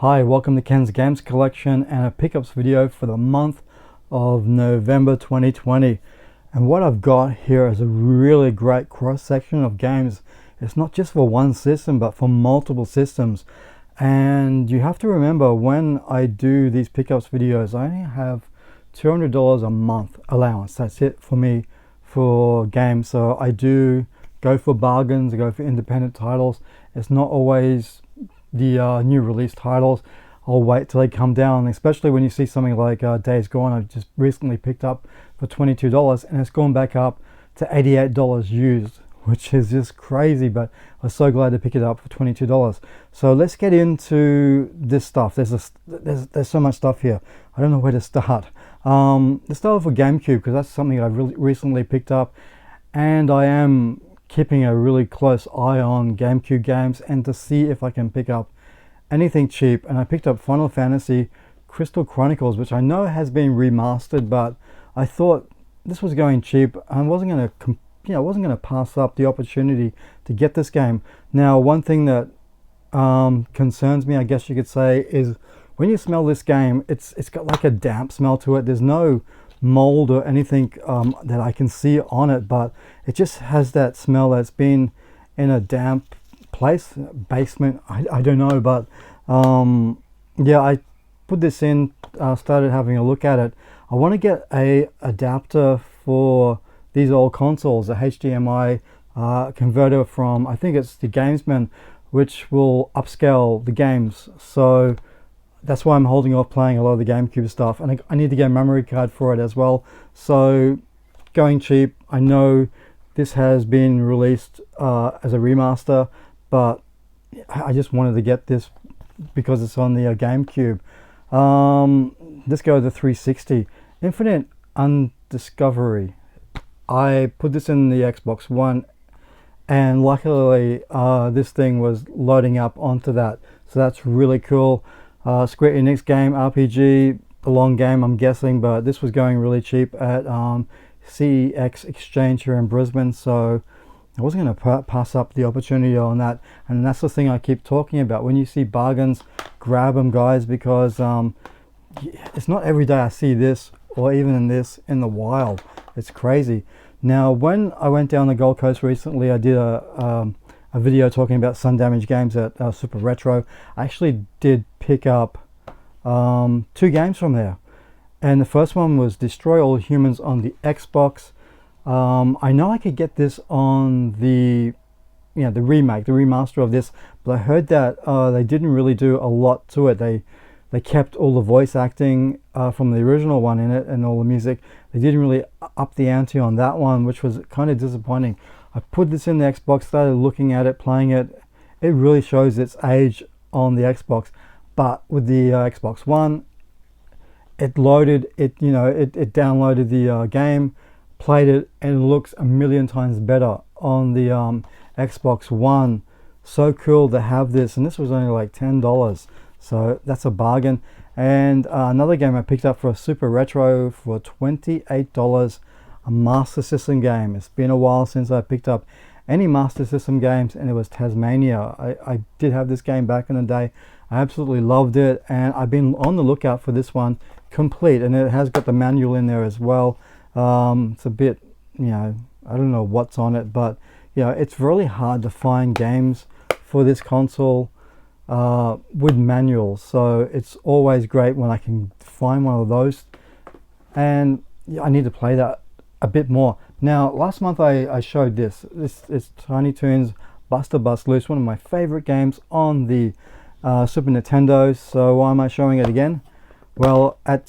Hi, welcome to Ken's Games Collection and a pickups video for the month of November 2020. And what I've got here is a really great cross-section of games. It's not just for one system but for multiple systems. And you have to remember, when I do these pickups videos, I only have $200 a month allowance. That's it for me for games. So I do go for bargains, I go for independent titles. It's not always the new release titles. I'll wait till they come down, especially when you see something like Days Gone. I've just recently picked up for $22 and it's gone back up to $88 used, which is just crazy, but I was so glad to pick it up for $22. So let's get into this stuff. There's so much stuff here. I don't know where to start. Let's start off with Gamecube, because that's something I've really recently picked up, and I am keeping a really close eye on Gamecube games and to see if I can pick up anything cheap. And I picked up Final Fantasy Crystal Chronicles, which I know has been remastered, but I thought this was going cheap. I wasn't going to pass up the opportunity to get this game. Now, one thing that concerns me, I guess you could say, is when you smell this game, it's got like a damp smell to it. There's no mold or anything that I can see on it, but it just has that smell that's been in a damp place, basement, I don't know. But yeah, I put this in, started having a look at it. I want to get a adapter for these old consoles, a HDMI converter from, I think it's the Gamesman, which will upscale the games. So that's why I'm holding off playing a lot of the Gamecube stuff, and I need to get a memory card for it as well. So going cheap. I know this has been released as a remaster, but I just wanted to get this because it's on the Gamecube. Let's go to the 360. Infinite Undiscovery. I put this in the Xbox One, and luckily this thing was loading up onto that, so that's really cool. Square Enix game, RPG, a long game I'm guessing, but this was going really cheap at CEX Exchange here in Brisbane, so I wasn't going to pass up the opportunity on that. And that's the thing I keep talking about. When you see bargains, grab them, guys, because it's not every day I see this, or even in this in the wild. It's crazy. Now, when I went down the Gold Coast recently, I did a video talking about Sun Damage Games at Super Retro. I actually did pick up 2 games from there, and the first one was Destroy All Humans on the Xbox. I know I could get this on the the remake, the remaster of this, but I heard that they didn't really do a lot to it. They kept all the voice acting from the original one in it and all the music. They didn't really up the ante on that one, which was kind of disappointing. I put this in the Xbox, started looking at it, playing it. It really shows its age on the Xbox. But with the Xbox One, it loaded, it downloaded the game, played it, and it looks a million times better on the Xbox One. So cool to have this, and this was only like $10. So that's a bargain. And another game I picked up for a Super Retro for $28, a Master System game. It's been a while since I picked up any Master System games, and it was Tasmania. I did have this game back in the day. I absolutely loved it, and I've been on the lookout for this one complete, and it has got the manual in there as well. It's a bit, I don't know what's on it, but it's really hard to find games for this console with manuals, so it's always great when I can find one of those, and I need to play that a bit more. Now, last month I showed this is Tiny Toons Buster Bust Loose, one of my favorite games on the Super Nintendo. So why am I showing it again? Well, at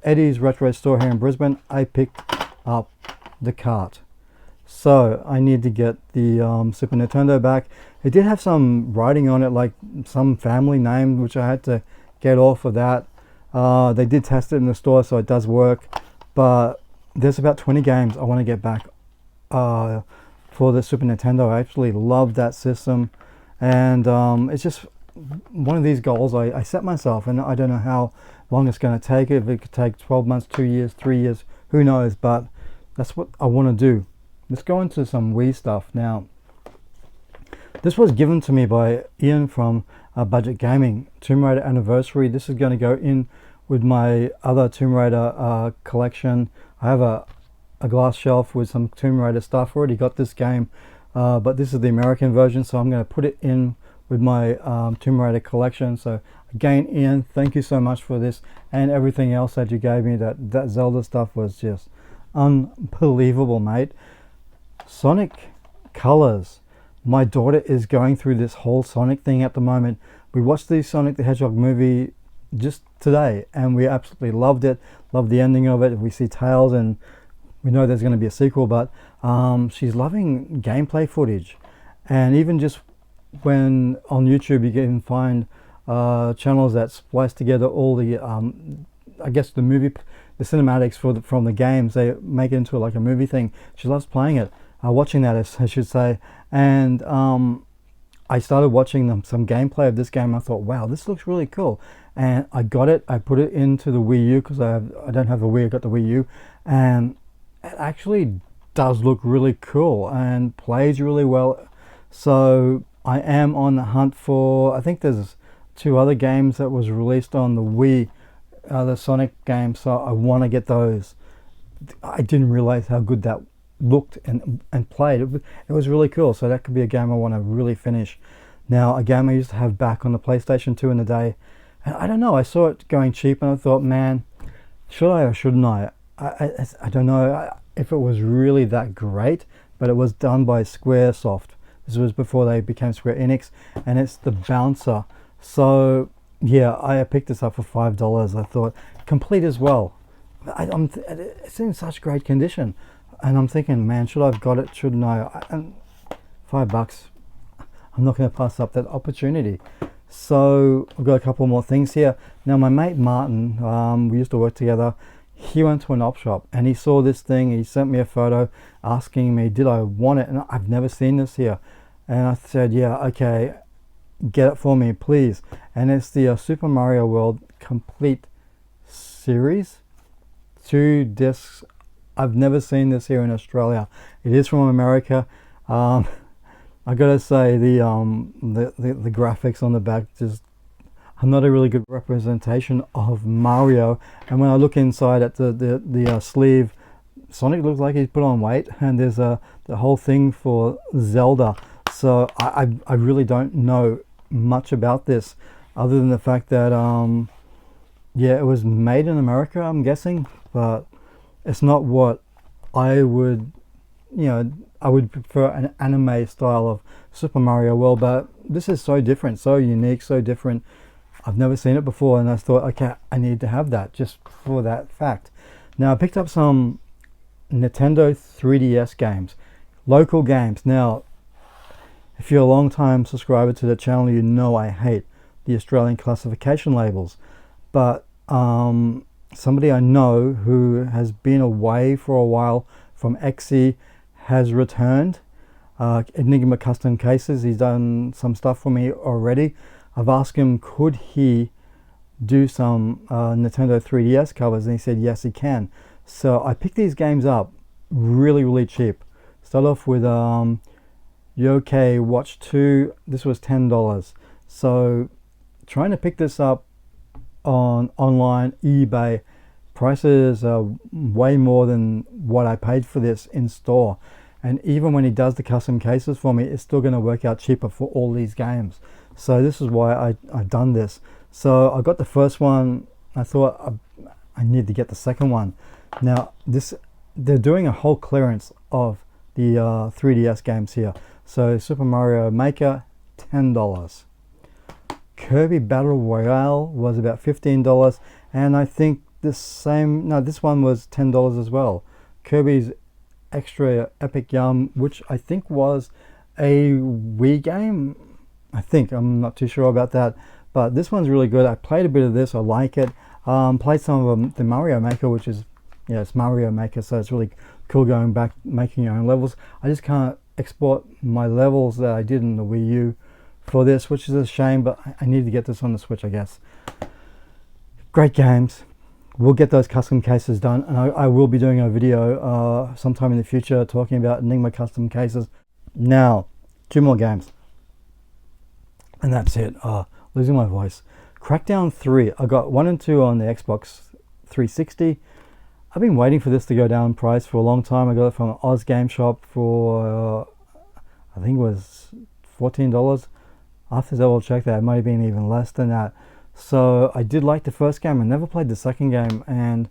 Eddie's Retro Store here in Brisbane, I picked up the cart. So I need to get the Super Nintendo back. It did have some writing on it, like some family name, which I had to get off of that. They did test it in the store, so it does work. But there's about 20 games I want to get back for the Super Nintendo. I actually love that system, and it's just one of these goals I set myself, and I don't know how long it's going to take. If it could take 12 months, 2 years, 3 years, who knows, but that's what I want to do. Let's go into some Wii stuff now. This was given to me by Ian from budget gaming. Tomb Raider Anniversary. This is going to go in with my other Tomb Raider collection. I have a glass shelf with some Tomb Raider stuff. Already got this game, but this is the American version, so I'm going to put it in with my Tomb Raider collection. So again, Ian, thank you so much for this and everything else that you gave me. That Zelda stuff was just unbelievable, mate. Sonic Colors. My daughter is going through this whole Sonic thing at the moment. We watched the Sonic the Hedgehog movie just today and we absolutely loved it. Loved the ending of it. We see Tails and we know there's going to be a sequel, but she's loving gameplay footage. And even just when on YouTube you can find channels that splice together all the I guess the cinematics from the games. They make it into like a movie thing. She loves playing it, watching that, I should say. And I started watching some gameplay of this game. I thought, wow, this looks really cool, and I got it. I put it into the Wii U because I don't have the Wii. I got the Wii U, and it actually does look really cool and plays really well. So I am on the hunt for, I think there's 2 other games that was released on the Wii, the Sonic games, so I want to get those. I didn't realize how good that looked and played. It was really cool, so that could be a game I want to really finish. Now, a game I used to have back on the PlayStation 2 in the day, and I don't know, I saw it going cheap and I thought, man, should I or shouldn't I? I don't know if it was really that great, but it was done by Squaresoft. This was before they became Square Enix, and it's the Bouncer. So yeah, I picked this up for $5. I thought, complete as well. It's in such great condition, and I'm thinking, man, should I have got it? Shouldn't I? And $5, I'm not going to pass up that opportunity. So I've got a couple more things here. Now, my mate Martin, we used to work together. He went to an op shop and he saw this thing. He sent me a photo asking me, did I want it? And I've never seen this here. And I said, yeah, okay, get it for me, please. And it's the Super Mario World Complete Series, 2 discs. I've never seen this here in Australia. It is from America. I gotta say, the graphics on the back just are not a really good representation of Mario. And when I look inside at the sleeve, Sonic looks like he's put on weight, and there's the whole thing for Zelda. So I really don't know much about this, other than the fact that yeah, it was made in America, I'm guessing, but it's not what I would, I would prefer an anime style of Super Mario World. But this is so different, so unique, so different. I've never seen it before, and I thought, okay, I need to have that just for that fact. Now, I picked up some Nintendo 3DS games, local games. Now, if you're a long time subscriber to the channel, you know I hate the Australian classification labels. But somebody I know who has been away for a while from XE has returned. Enigma Custom Cases, he's done some stuff for me already. I've asked him, could he do some Nintendo 3DS covers, and he said yes, he can. So I picked these games up really cheap. Start off with Yokai Watch 2. This was $10. So trying to pick this up on online eBay, prices are way more than what I paid for this in store. And even when he does the custom cases for me, it's still going to work out cheaper for all these games. So this is why I've done this. So I got the first one. I thought I need to get the second one. Now they're doing a whole clearance of the 3DS games here. So Super Mario Maker, $10. Kirby Battle Royale was about $15, and I think this one was $10 as well. Kirby's Extra Epic Yarn, which I think was a Wii game. I'm not too sure about that, but this one's really good. I played a bit of this. I like it. Played some of the Mario Maker, which is, it's Mario Maker, so it's really cool going back, making your own levels. I just can't export my levels that I did in the Wii U for this, which is a shame, but I need to get this on the Switch, I guess. Great games. We'll get those custom cases done, and I will be doing a video sometime in the future talking about Enigma custom cases. Now, 2 more games, and that's it. losing my voice. Crackdown 3. I got 1 and 2 on the Xbox 360. I've been waiting for this to go down in price for a long time. I got it from Oz Game Shop for I think it was $14. After double check that, it might have been even less than that. So I did like the first game. I never played the second game, and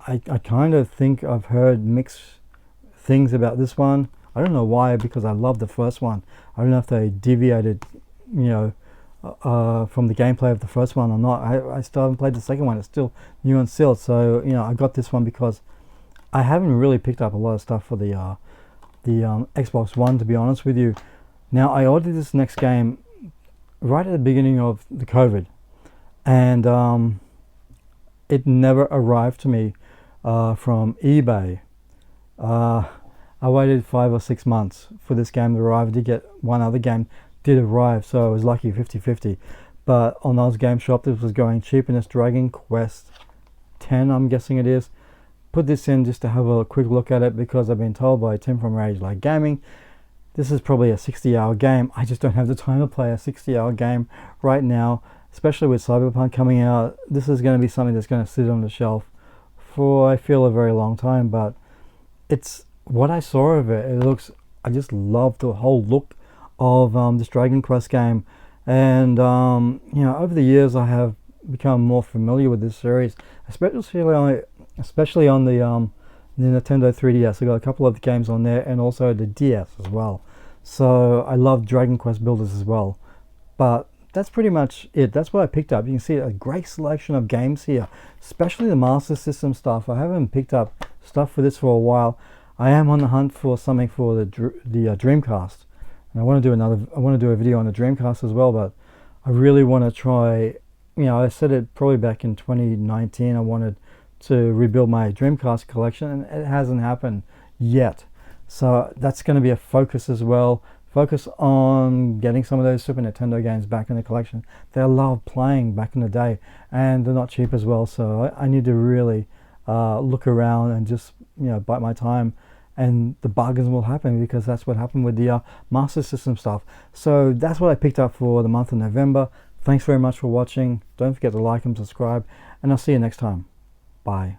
I kind of think I've heard mixed things about this one. I don't know why, because I love the first one. I don't know if they deviated, you know, from the gameplay of the first one or not. I still haven't played the second one. It's still new and sealed. So, you know, I got this one because I haven't really picked up a lot of stuff for the Xbox One, to be honest with you. Now, I ordered this next game right at the beginning of the COVID, and it never arrived to me from eBay. I waited 5 or 6 months for this game to arrive. I did get one other game did arrive, so I was lucky 50-50. But on Oz Game Shop, this was going cheap, and it's Dragon Quest 10, I'm guessing it is. Put this in just to have a quick look at it, because I've been told by Tim from Rage Like Gaming this is probably a 60-hour game. I just don't have the time to play a 60-hour game right now, especially with Cyberpunk coming out. This is going to be something that's going to sit on the shelf for, I feel, a very long time. But it's what I saw of it. It looks, I just love the whole look of this Dragon Quest game, and you know, over the years I have become more familiar with this series, especially on the Nintendo 3DS. I got a couple of games on there, and also the DS as well. So I love Dragon Quest Builders as well. But that's pretty much it. That's what I picked up. You can see a great selection of games here, especially the Master System stuff. I haven't picked up stuff for this for a while. I am on the hunt for something for the Dreamcast, and I want to do a video on the Dreamcast as well. But I really want to try. You know, I said it probably back in 2019. I wanted to rebuild my Dreamcast collection, and it hasn't happened yet. So that's going to be a focus as well. Focus on getting some of those Super Nintendo games back in the collection that I loved playing back in the day, and they're not cheap as well. So I need to really look around and just, you know, bite my time, and the bargains will happen, because that's what happened with the Master System stuff. So that's what I picked up for the month of November. Thanks very much for watching. Don't forget to like and subscribe, and I'll see you next time. Bye.